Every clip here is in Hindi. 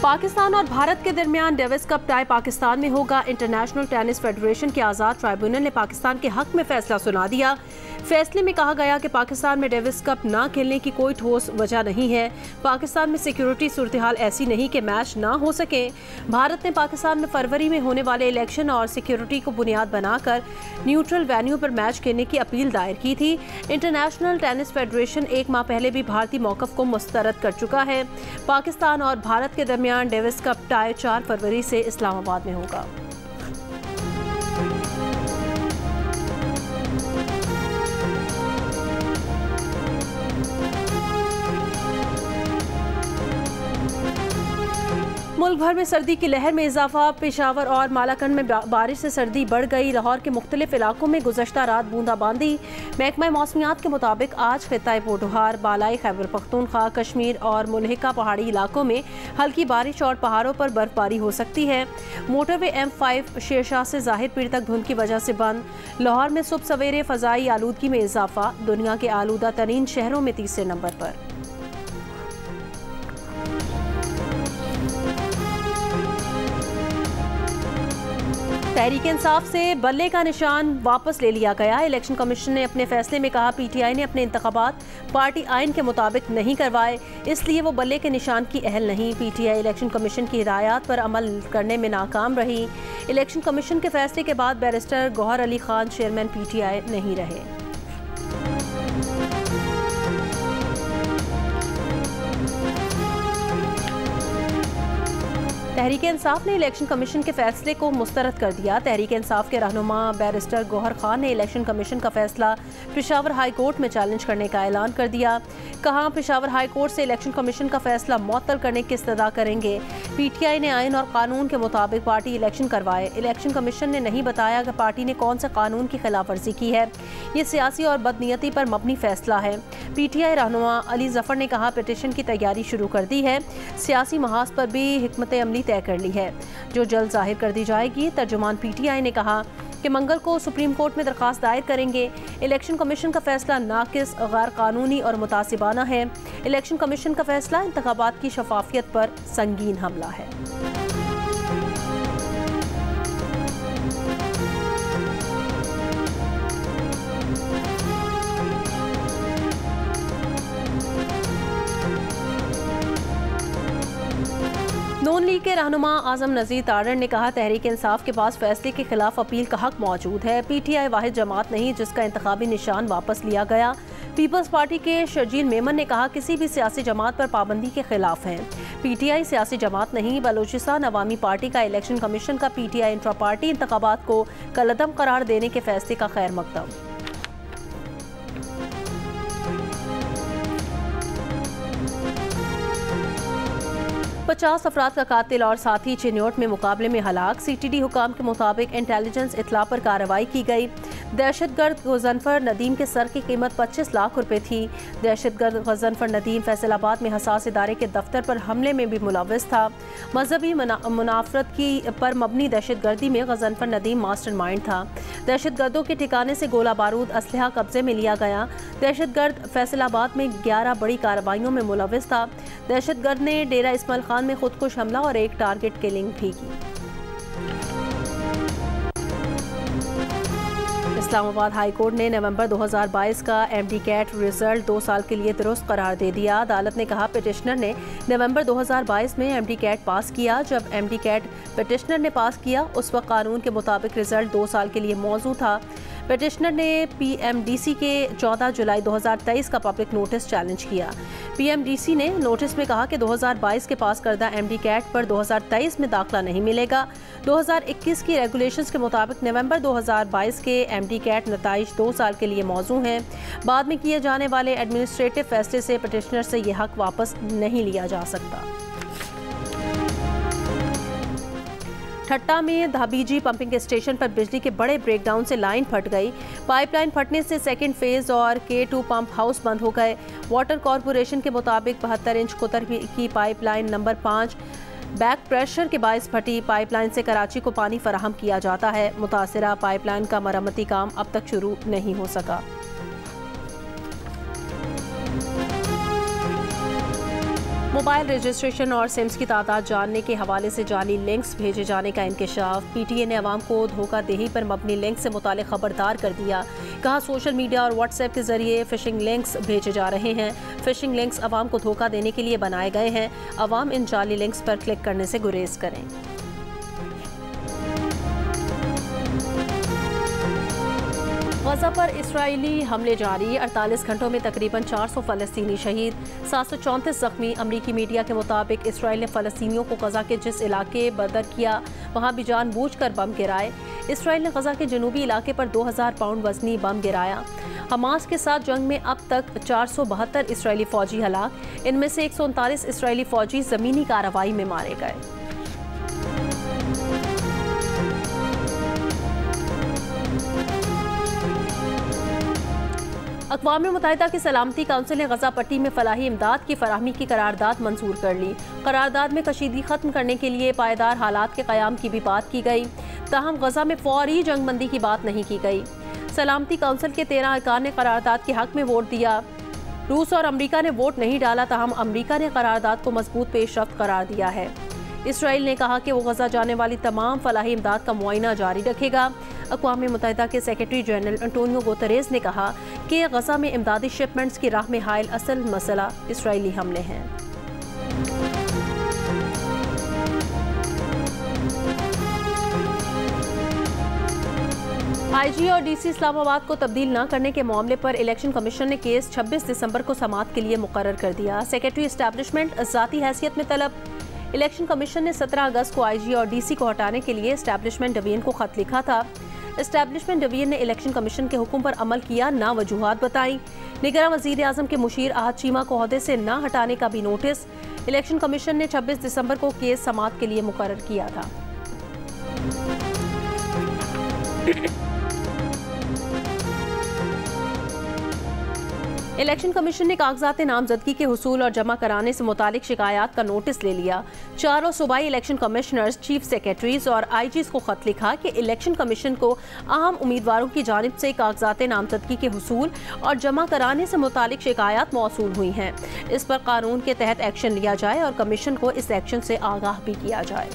पाकिस्तान और भारत के दरमियान डेविस कप टाई पाकिस्तान में होगा। इंटरनेशनल टेनिस फेडरेशन के आज़ाद ट्राइब्यूनल ने पाकिस्तान के हक में फैसला सुना दिया। फैसले में कहा गया कि पाकिस्तान में डेविस कप ना खेलने की कोई ठोस वजह नहीं है। पाकिस्तान में सिक्योरिटी सूरत हाल ऐसी नहीं कि मैच ना हो सके। भारत ने पाकिस्तान में फरवरी में होने वाले इलेक्शन और सिक्योरिटी को बुनियाद बनाकर न्यूट्रल वेन्यू पर मैच खेलने की अपील दायर की थी। इंटरनेशनल टेनिस फेडरेशन एक माह पहले भी भारतीय मौक़िफ़ को मुस्तरद कर चुका है। पाकिस्तान और भारत के दरमियान डेविस कप टाई 4 फरवरी से इस्लामाबाद में होगा। मुल्क भर में सर्दी की लहर में इजाफा। पेशावर और मालाकंड में बारिश से सर्दी बढ़ गई। लाहौर के मुख्तलिफ इलाकों में गुज़श्ता रात बूंदाबांदी। महकमा मौसमियात के मुताबिक आज खित्ताए पोठोहार, बालाई खैबर पख्तूनख्वा, कश्मीर और मुल्हिका पहाड़ी इलाकों में हल्की बारिश और पहाड़ों पर बर्फबारी हो सकती है। मोटरवे M5 शेरशाह से ज़ाहिर पीर तक धुंध की वजह से बंद। लाहौर में सुबह सवेरे फ़ज़ाई आलूदगी में इजाफा। दुनिया के आलूदा तरीन शहरों में तीसरे नंबर पर। तहरीक इंसाफ से बल्ले का निशान वापस ले लिया गया। इलेक्शन कमीशन ने अपने फैसले में कहा PTI ने अपने इंतखाबात पार्टी आइन के मुताबिक नहीं करवाए, इसलिए वो बल्ले के निशान की अहल नहीं। PTI इलेक्शन कमीशन की हिदायत पर अमल करने में नाकाम रही। इलेक्शन कमीशन के फैसले के बाद barrister Gohar Ali Khan chairman PTI नहीं रहे। तहरीक इंसाफ ने इलेक्शन कमीशन के फैसले को मुस्तरद कर दिया। तहरीक इंसाफ के रहनुमा बैरिस्टर गौहर खान ने इलेक्शन कमीशन का फैसला पेशावर हाई कोर्ट में चैलेंज करने का ऐलान कर दिया। कहा पेशावर हाई कोर्ट से इलेक्शन कमीशन का फैसला मुअत्तल करने की इस्तदा करेंगे। PTI ने आइन और कानून के मुताबिक पार्टी इलेक्शन करवाए। इलेक्शन कमीशन ने नहीं बताया कि पार्टी ने कौन से कानून की खिलाफ वर्जी की है। ये सियासी और बदनीयती पर मबनी फैसला है। PTI रहनुमा अली जफर ने कहा पिटीशन की तैयारी शुरू कर दी है। सियासी महाज पर भी हिकमत अमली तय कर ली है, जो जल्द जाहिर कर दी जाएगी। तर्जुमान PTI ने कहा कि मंगल को सुप्रीम कोर्ट में दरख्वास्त दायर करेंगे। इलेक्शन कमीशन का फैसला नाकिस, गैर कानूनी और मुतासिबाना है। इलेक्शन कमीशन का फैसला इंतखाबात की शफाफियत पर संगीन हमला है। नून लीग के रहनुमा आजम नज़ीर तारड़ ने कहा तहरीक इंसाफ के पास फैसले के खिलाफ अपील का हक मौजूद है। PTI वाहिद जमात नहीं जिसका इंतखाबी निशान वापस लिया गया। पीपल्स पार्टी के शर्जील मेमन ने कहा किसी भी सियासी जमात पर पाबंदी के खिलाफ है। PTI सियासी जमात नहीं। बलोचिस्तान अवामी पार्टी का इलेक्शन कमीशन का PTI इंट्रा पार्टी इंतखाबात को कलअदम करार देने के फैसले का खैर मकदम। 50 अफराद का कातिल और साथी चिन्योट में मुकाबले में हलाक। CTD हुकाम के मुताबिक इंटेलिजेंस इतला पर कार्रवाई की गई। दहशतगर्द गजनफर नदीम के सर की कीमत 25 लाख रुपए थी। दहशतगर्द गजनफर नदीम फैसलाबाद में हसास इदारे के दफ्तर पर हमले में भी मुलव्वस था। मजहबी मुनाफरत की पर मबनी दहशतगर्दी में गजनफर नदीम मास्टरमाइंड था। दहशतगर्दों के ठिकाने से गोला बारूद असलहा कब्जे में लिया गया। दहशतगर्द फैसलाबाद में 11 बड़ी कार्रवाइयों में मुलव्वस था। दहशतगर्द ने डेरा इस्माइल खान में खुदकुश हमला और एक टारगेट किलिंग भी की। इस्लामाबाद हाई कोर्ट ने नवंबर 2022 का MD कैट रिजल्ट 2 साल के लिए दुरुस्त करार दे दिया। अदालत ने कहा पिटिशनर ने नवंबर 2022 में MD कैट पास किया। जब MD कैट पिटिशनर ने पास किया उस वक्त कानून के मुताबिक रिजल्ट 2 साल के लिए मौजूद था। पिटिशनर ने PMDC के 14 जुलाई 2023 का पब्लिक नोटिस चैलेंज किया। PMDC ने नोटिस में कहा कि 2022 के पास करदा MD कैट पर 2023 में दाखिला नहीं मिलेगा। 2021 की रेगुलेशंस के मुताबिक नवंबर 2022 के MD कैट नताइज 2 साल के लिए मौजू हैं। बाद में किए जाने वाले एडमिनिस्ट्रेटिव फैसले से पिटिशनर से यह हक वापस नहीं लिया जा सकता। ठट्टा में धाबीजी पंपिंग स्टेशन पर बिजली के बड़े ब्रेकडाउन से लाइन फट गई। पाइपलाइन फटने से सेकंड फेज और K2 पंप हाउस बंद हो गए। वाटर कॉरपोरेशन के मुताबिक 72 इंच कुतर की पाइपलाइन नंबर 5 बैक प्रेशर के बायस फटी। पाइपलाइन से कराची को पानी फराहम किया जाता है। मुतासिरा पाइपलाइन का मरम्मती काम अब तक शुरू नहीं हो सका। मोबाइल रजिस्ट्रेशन और सिम्स की तादाद जानने के हवाले से जाली लिंक्स भेजे जाने का इंकशाफ। PTA ने अवाम को धोखाधही पर मबनी लिंक से मुतालिक खबरदार कर दिया। कहा सोशल मीडिया और व्हाट्सएप के जरिए फिशिंग लिंक्स भेजे जा रहे हैं। फिशिंग लिंक्स अवाम को धोखा देने के लिए बनाए गए हैं। अवाम इन जाली लिंक्स पर क्लिक करने से गुरेज करें। गजा पर इसराइली हमले जारी, 48 घंटों में तकरीबन 400 फ़लस्तीनी शहीद, 734 जख्मी। अमरीकी मीडिया के मुताबिक इसराइल ने फ़लस्तीनियों को गजा के जिस इलाके बदर किया वहाँ भी जानबूझकर बम गिराए। इसराइल ने गजा के जनूबी इलाके पर 2000 पाउंड वजनी बम गिराया। हमास के साथ जंग में अब तक 472 इसराइली फ़ौजी हलाक, इनमें से 139 इसराइली फ़ौजी ज़मीनी कार्रवाई में मारे गए। अक़वाम मुत्तहिदा की सलामती काउंसिल ने गजा पट्टी में फलाही इमदाद की फराहमी की करारदाद मंजूर कर ली। करारदाद में कशीदगी खत्म करने के लिए पायदार हालात के क़याम की भी बात की गई, ताहम गजा में फौरी जंगबंदी की बात नहीं की गई। सलामती काउंसिल के 13 अरकान ने करारदाद के हक में वोट दिया। रूस और अमरीका ने वोट नहीं डाला, ताहम अमरीका ने करारदाद को मजबूत पेशरफ्त करार दिया है। इसराइल ने कहा कि वो गजा जाने वाली तमाम फलाही इमदाद का मुआयना जारी रखेगा। अक़वाम मुत्तहिदा के सेक्रेटरी जनरल एंटोनियो गुतेरेस ने कहा कि गजा में इमदादी शिपमेंट्स की राह में हायल असल मसला इसराइली हमले हैं। IG और DC इस्लामाबाद को तब्दील न करने के मामले पर इलेक्शन कमीशन ने केस 26 दिसंबर को समाअत के लिए मुकर्रर कर दिया। सेक्रेटरी एस्टैब्लिशमेंट ज़ाती हैसियत में तलब। इलेक्शन कमीशन ने 17 अगस्त को IG और DC को हटाने के लिए एस्टैब्लिशमेंट डिवीजन को खत लिखा था। एस्टैब्लिशमेंट डिवीजन ने इलेक्शन कमीशन के हुक्म पर अमल किया, ना वजूहात बताई। निगरान वज़ीर आज़म के मुशीर आहद चीमा को ओहदे से न हटाने का भी नोटिस। इलेक्शन कमीशन ने 26 दिसंबर को केस समाअत के लिए मुकर्रर किया था। इलेक्शन कमीशन ने कागजात नामजदगी के हुसूल और जमा कराने से मुतालिक शिकायत का नोटिस ले लिया। चारों सूबाई इलेक्शन कमिश्नर्स, चीफ सेक्रेटरीज और IGs को खत लिखा कि इलेक्शन कमीशन को अहम उम्मीदवारों की जानिब से कागजात नामजदगी के हुसूल और जमा कराने से मुतालिक शिकायत मौसूल हुई हैं। इस पर कानून के तहत एक्शन लिया जाए और कमीशन को इस एक्शन से आगाह भी किया जाए।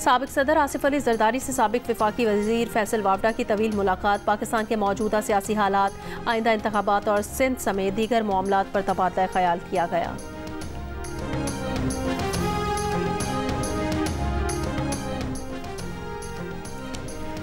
साबिक सदर आसिफ अली जरदारी से साबिक वफाकी वजीर फैसल वावडा की तवील मुलाकात। पाकिस्तान के मौजूदा सियासी हालात, आइंदा इंतखाबात और सिंध समेत दीगर मामलात पर तबादला ख्याल किया गया।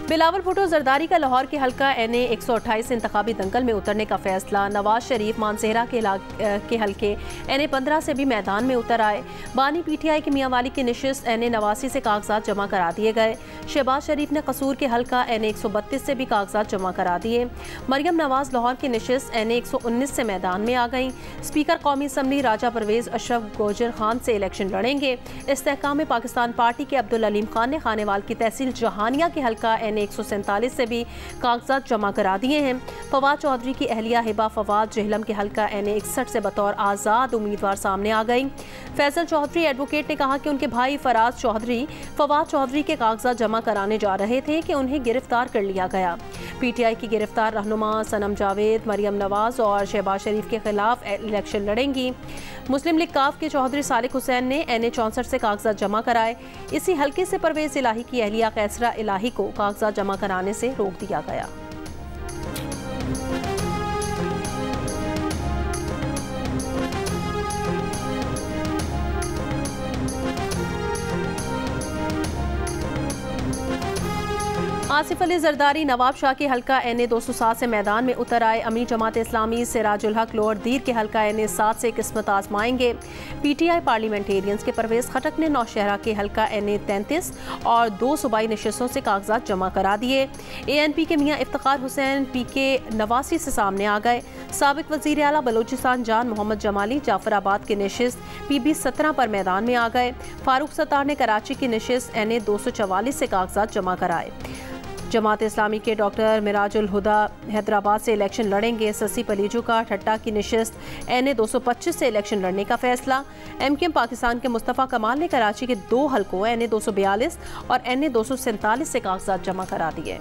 बिलावल भुट्टो जरदारी का लाहौर के हल्का NA 128 इंतखाबी दंगल में उतरने का फैसला। नवाज शरीफ मानसेहरा के हल्के NA 15 से भी मैदान में उतर आए। बानी PTI की मियांवाली की नशिस्त NA 89 से कागजात जमा करा दिए गए। शहबाज शरीफ ने कसूर के हल्का NA 132 से भी कागजात जमा करा दिए। मरियम नवाज लाहौर की नशिस्त NA 119 से मैदान में आ गईं। स्पीकर कौमी असम्बली राजा परवेज अशरफ गोजर खान से इलेक्शन लड़ेंगे। इस्तेहकाम में पाकिस्तान पार्टी के अब्दुल अलीम खान ने खानेवाल की तहसील जहानिया के हल्का NA 147 से भी कागजात जमा करा दिए हैं। फवाद चौधरी की अहलिया हिबा फवाद जेहलम के हल्का NA 61 से बतौर आज़ाद उम्मीदवार सामने आ गई। फैसल चौधरी एडवोकेट ने कहा कि उनके भाई फराज चौधरी फवाद चौधरी के कागजात जमा कराने जा रहे थे कि उन्हें गिरफ्तार कर लिया गया। PTI की गिरफ्तार रहनुमा सनम जावेद, मरियम नवाज और शहबाज शरीफ के खिलाफ इलेक्शन लड़ेंगी। मुस्लिम लीग काफ के चौधरी सालिक हुसैन ने NA 64 से कागजात जमा कराए। इसी हल्के से परवेज इलाही की अहलिया कैसरा इलाही को कागजात जमा कराने से रोक दिया गया। आसिफ अली जरदारी नवाब शाह के हल्का NA 207 से मैदान में उतर आए। अमीर जमात इस्लामी सिराजुल हक लोअर दीर के हल्का NA 7 से किस्मत आजमाएंगे। PTI पार्लियामेंटेरियंस के परवेज खटक ने नौशहरा के हल्का NA 33 और 2 सूबाई नशिस्तों से कागजात जमा करा दिए। ANP के मियाँ इफ्तिखार हुसैन PK 89 से सामने आ गए। साबिक वज़ीर आला बलोचिस्तान जान मोहम्मद जमाली जाफराबाद की नशिस्त PB 17 पर मैदान में आ गए। फारूक सत्तार ने कराची की नशिस्त NA 244 से कागजात जमा कराए। जमात इस्लामी के डॉक्टर मिराजुल हुदा हैदराबाद से इलेक्शन लड़ेंगे। ससी पलीजू का ठट्टा की नशिस्त NA 225 से इलेक्शन लड़ने का फैसला। MKM पाकिस्तान के मुस्तफ़ा कमाल ने कराची के 2 हल्कों NA 242 और NA 247 से कागजात जमा करा दिए।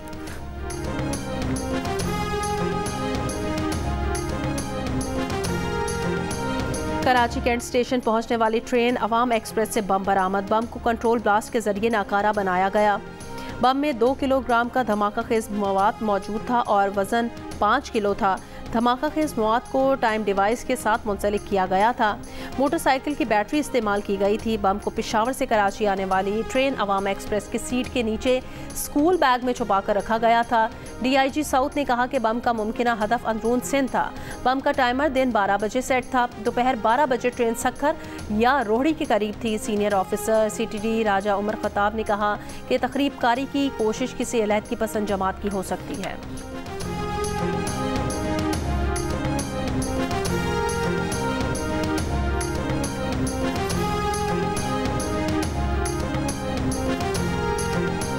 कराची कैंट स्टेशन पहुंचने वाली ट्रेन अवाम एक्सप्रेस से बम बरामद। बम को कंट्रोल ब्लास्ट के जरिए नाकारा बनाया गया। बम में 2 किलोग्राम का धमाका खेज मवाद मौजूद था और वजन 5 किलो था। धमाका खेज मवाद को टाइम डिवाइस के साथ मुंसलिक किया गया था। मोटरसाइकिल की बैटरी इस्तेमाल की गई थी। बम को पेशावर से कराची आने वाली ट्रेन अवाम एक्सप्रेस की सीट के नीचे स्कूल बैग में छुपा कर रखा गया था। DIG साउथ ने कहा कि बम का मुमकिना हदफ अंदरून सिंध था। बम का टाइमर दिन 12 बजे सेट था। दोपहर 12 बजे ट्रेन सक्खर या रोहड़ी के करीब थी। सीनियर ऑफिसर CTD राजा उमर खताब ने कहा कि तकरीब कारी की कोशिश किसी अलहद की पसंद जमात की हो सकती है।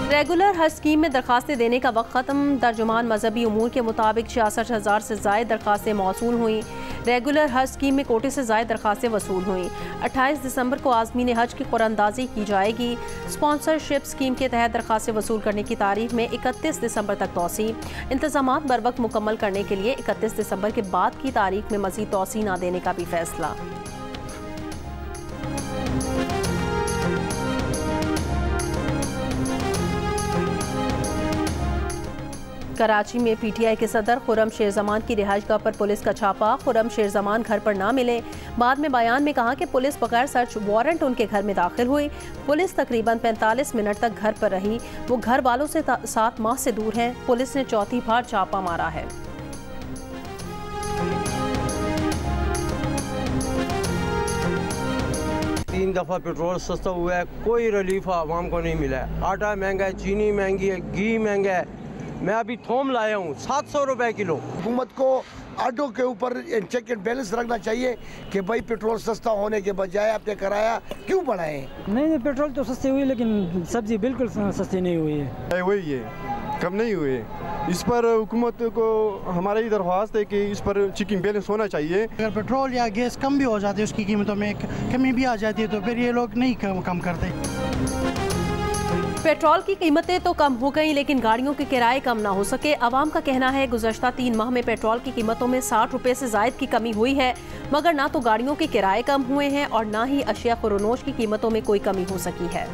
रेगुलर हज स्कीम में दरखास्तें देने का वक्त ख़त्म। तर्जुमान मजहबी उमूर के मुताबिक 66,000 से ज़ायद दरखास्तें मौसूल हुई। रेगुलर हज स्कीम में कोटे से ज़ायद दरखास्तें वसूल हुई। 28 दिसंबर को आज़मीन हज की कुरानंदाजी की जाएगी। स्पॉन्सरशिप स्कीम के तहत दरखास्तें वसूल करने की तारीख में 31 दिसंबर तक तोसी। इंतजामात बर वक्त मुकम्मल करने के लिए 31 दिसंबर के बाद की तारीख में मज़ीद तोसी न देने का भी फैसला। कराची में PTI के सदर खुर्रम शेरजमान की रिहाइशगाह पर पुलिस का छापा। खुर्रम शेरजमान घर पर ना मिले। बाद में बयान में कहा कि पुलिस बगैर सर्च वारंट उनके घर में दाखिल हुई। पुलिस तकरीबन 45 मिनट तक घर पर रही। वो घर वालों से 7 माह से दूर हैं। पुलिस ने चौथी बार छापा मारा है। तीन दफ़ा पेट्रोल सस्ता हुआ है, कोई रिलीफ आवाम को नहीं मिला है। आटा महंगा है, चीनी महंगी है, घी महंगा है। मैं अभी थोम लाया हूँ 700 रुपए किलो। हुकूमत को ऑटो के ऊपर चेक एंड बैलेंस रखना चाहिए कि भाई पेट्रोल सस्ता होने के बजाय आपने किराया क्यों बढ़ाएं? नहीं, पेट्रोल तो सस्ती हुई लेकिन सब्जी बिल्कुल सस्ती नहीं हुई है। वही है, कम नहीं हुए। इस पर हुकूमत को हमारा ये दरख्वास्त है कि इस पर चेकिंग बैलेंस होना चाहिए। अगर पेट्रोल या गैस कम भी हो जाती है, उसकी कीमतों में कमी भी आ जाती है, तो फिर ये लोग नहीं कम करते। पेट्रोल की कीमतें तो कम हो गई लेकिन गाड़ियों के किराए कम ना हो सके। अवाम का कहना है गुज़श्ता 3 माह में पेट्रोल की कीमतों में 60 रुपए से ज़ायद की कमी हुई है, मगर ना तो गाड़ियों के किराए कम हुए हैं और ना ही अशिया खुरोनोश की कीमतों में कोई कमी हो सकी है।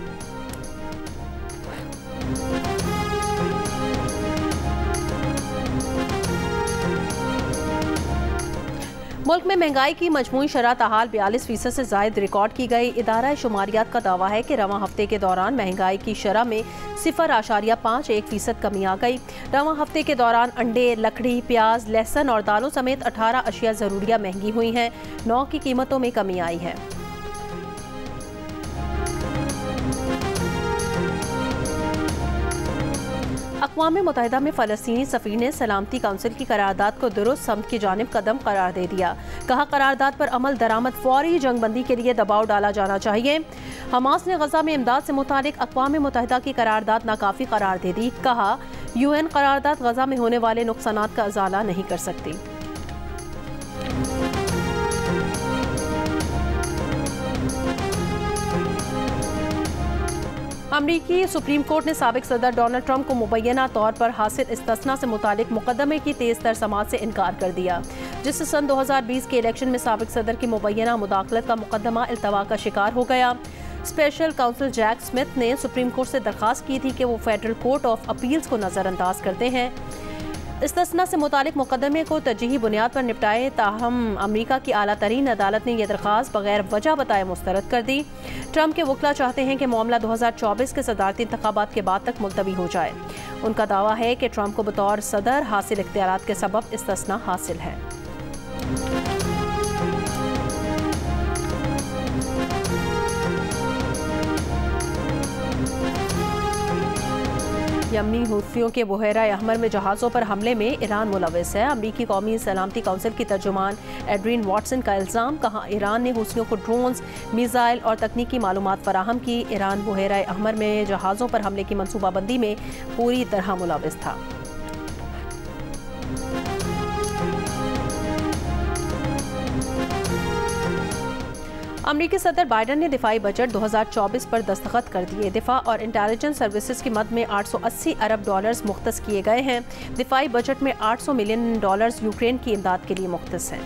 मुल्क में महंगाई की मजमूई शरह ताहाल 42% से ज़ायद रिकॉर्ड की गई। इदारा शुमारियात का दावा है कि रवां हफ्ते के दौरान महंगाई की शरह में 0.51% कमी आ गई। रवां हफ्ते के दौरान अंडे, लकड़ी, प्याज, लहसुन और दालों समेत 18 अशिया ज़रूरिया महंगी हुई हैं। 9 की कीमतों में कमी आई है। अक़वाम मुत्तहिदा में फ़लस्तीनी सफ़ीर ने सलामती काउंसिल की करारदाद को दुरुस्त समत की जानिब कदम करार दे दिया। कहा करारदाद पर अमल दरामद फौरी जंगबंदी के लिए दबाव डाला जाना चाहिए। हमास ने गजा में इमदाद से मुतालिक अक़वाम मुत्तहिदा की करारदाद नाकाफ़ी करार दे दी। कहा UN करारदाद गजा में होने वाले नुकसानात का इजाला नहीं कर सकती। अमरीकी सुप्रीम कोर्ट ने साबिक सदर डोनाल्ड ट्रंप को मुबैना तौर पर हासिल इस्तिस्ना से मुतालिक मुकदमे की तेज़ तर समाअत से इनकार कर दिया, जिससे सन 2020 के इलेक्शन में साबिक सदर की मुबैना मुदाखलत का मुकदमा इल्तवा का शिकार हो गया। स्पेशल काउंसिल जैक स्मिथ ने सुप्रीम कोर्ट से दरख्वास्त की थी कि वो फेडरल कोर्ट ऑफ अपील्स को नज़रअंदाज करते हैं। इस्तिस्ना से मुतालिक मुकदमे को तरजीही बुनियाद पर निपटाए, ताहम अमरीका की आला तरीन अदालत ने यह दरख्वास्त बगैर वजह बताए मुस्तरद कर दी। ट्रंप के वकील चाहते हैं कि मामला 2024 के सदारती इंतखाबात के बाद तक मुलतवी हो जाए। उनका दावा है कि ट्रंप को बतौर सदर हासिल इख्तियारात के सबब इस्तिस्ना हासिल है। यमनी हूथियों के बहरा अहमर में जहाज़ों पर हमले में ईरान मुलविस है। अमरीकी कौमी सलामती काउंसिल की तर्जुमान एड्रीन वाटसन का इल्ज़ाम। कहा ईरान ने हूथियों को ड्रोन्स, मिसाइल और तकनीकी मालूमात फराहम की। ईरान बहरा अहमर में जहाज़ों पर हमले की मनसूबाबंदी में पूरी तरह मुलविस था। अमरीकी सदर बाइडन ने दिफाई बजट 2024 पर दस्तखत कर दिए। दिफा और इंटेलिजेंस सर्विसेज की मद में $880 अरब मुख्तस किए गए हैं। दिफाई बजट में $800 मिलियन यूक्रेन की इमदाद के लिए मुख्तस हैं।